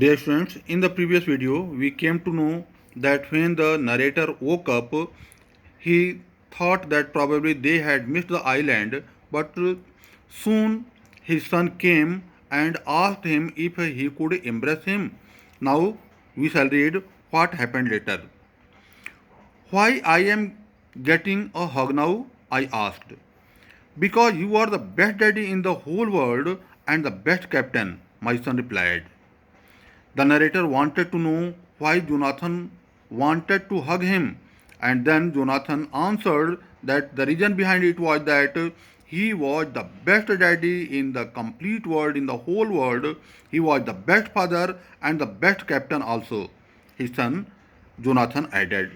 Dear students, in the previous video, we came to know that when the narrator woke up, he thought that probably they had missed the island, but soon his son came and asked him if he could embrace him. Now we shall read what happened later. Why I am getting a hug now? I asked. Because you are the best daddy in the whole world and the best captain, my son replied. The narrator wanted to know why Jonathan wanted to hug him, and then Jonathan answered that the reason behind it was that he was the best daddy in the complete world, in the whole world. He was the best father and the best captain also. His son Jonathan added.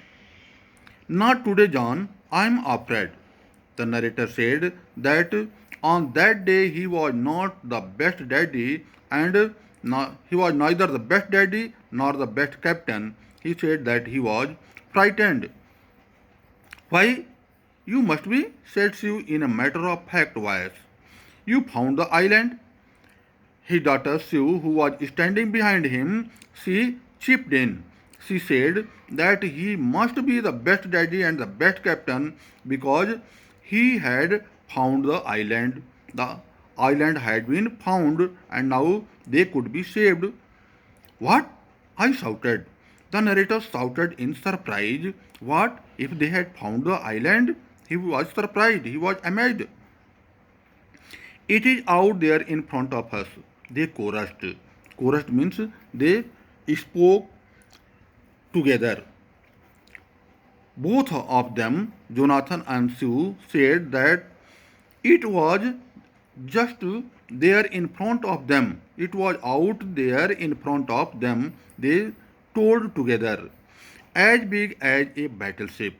Not today, John. I'm afraid. The narrator said that on that day he was not the best daddy and he was neither the best daddy nor the best captain. He said that he was frightened. Why? You must be, said Sue in a matter of fact voice. You found the island? His daughter Sue, who was standing behind him, she chipped in. She said that he must be the best daddy and the best captain because he had found the island. The island had been found and now they could be saved. What? I shouted. The narrator shouted in surprise. What if they had found the island? He was surprised. He was amazed. It is out there in front of us. They chorused. Chorused means they spoke together. Both of them, Jonathan and Sue, said that it was just there in front of them. It was out there in front of them. They told together, as big as a battleship.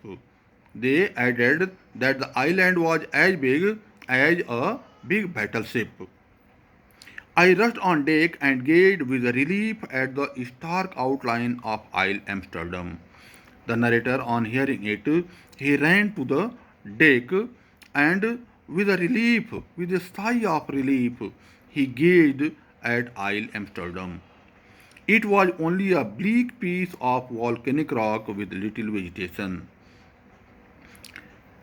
They added that the island was as big as a big battleship. I rushed on deck and gazed with relief at the stark outline of Isle Amsterdam. The narrator, on hearing it, he ran to the deck and with a sigh of relief, he gazed at Isle Amsterdam. It was only a bleak piece of volcanic rock with little vegetation.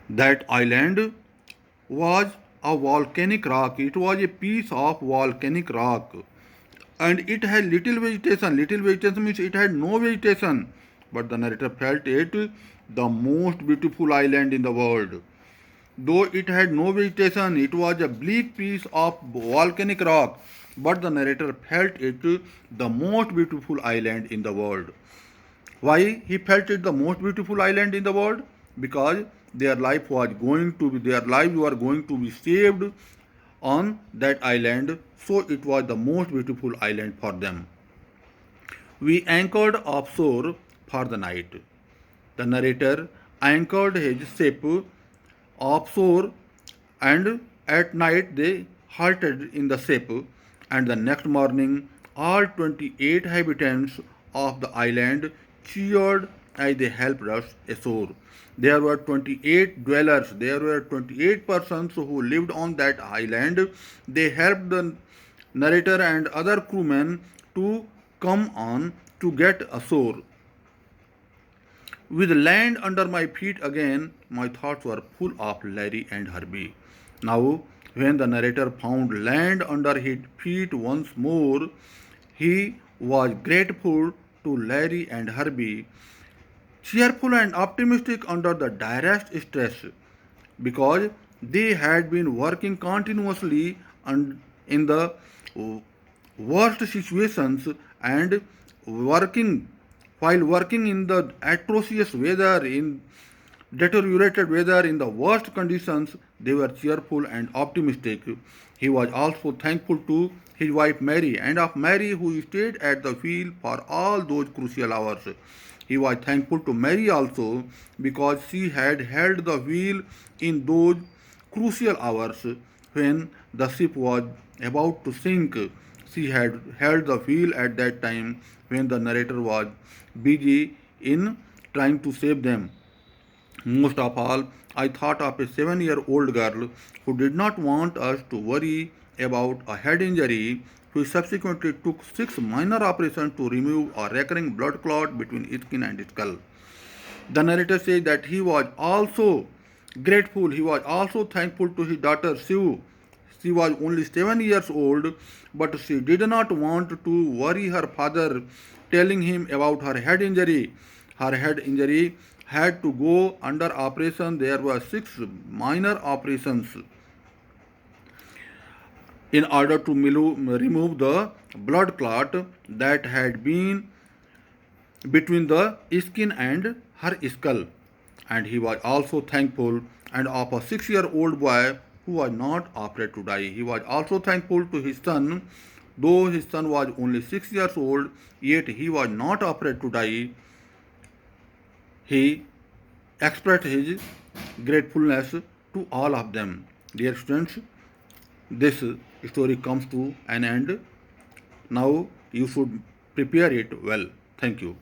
That island was a volcanic rock. It was a piece of volcanic rock. And it had little vegetation. Little vegetation means it had no vegetation. But the narrator felt it the most beautiful island in the world. Though it had no vegetation, it was a bleak piece of volcanic rock. But the narrator felt it the most beautiful island in the world. Why he felt it the most beautiful island in the world? Because their lives were going to be saved on that island, so it was the most beautiful island for them. We anchored offshore for the night. The narrator anchored his ship offshore and at night they halted in the ship, and the next morning all 28 inhabitants of the island cheered as they helped us ashore. There were 28 dwellers, there were 28 persons who lived on that island. They helped the narrator and other crewmen to come on to get ashore. With land under my feet again, my thoughts were full of Larry and Herbie. Now, when the narrator found land under his feet once more, he was grateful to Larry and Herbie, cheerful and optimistic under the direst stress, because they had been working continuously in the worst situations and working while working in the atrocious weather, in deteriorated weather, in the worst conditions. They were cheerful and optimistic. He was also thankful to his wife Mary and of Mary who stayed at the wheel for all those crucial hours. He was thankful to Mary also because she had held the wheel in those crucial hours when the ship was about to sink. She had held the wheel at that time when the narrator was busy in trying to save them. Most of all, I thought of a 7-year-old girl who did not want us to worry about a head injury He subsequently took 6 minor operations to remove a recurring blood clot between skin and skull. The narrator says that he was also grateful, he was also thankful to his daughter Shiv. She was only 7 years old, but she did not want to worry her father, telling him about her head injury. Her head injury had to go under operation. There were 6 minor operations in order to remove the blood clot that had been between the skin and her skull. And he was also thankful and of a 6-year-old boy who was not afraid to die. He was also thankful to his son, though his son was only 6 years old, yet he was not afraid to die. He expressed his gratefulness to all of them. Dear students, this story comes to an end. Now you should prepare it well. Thank you.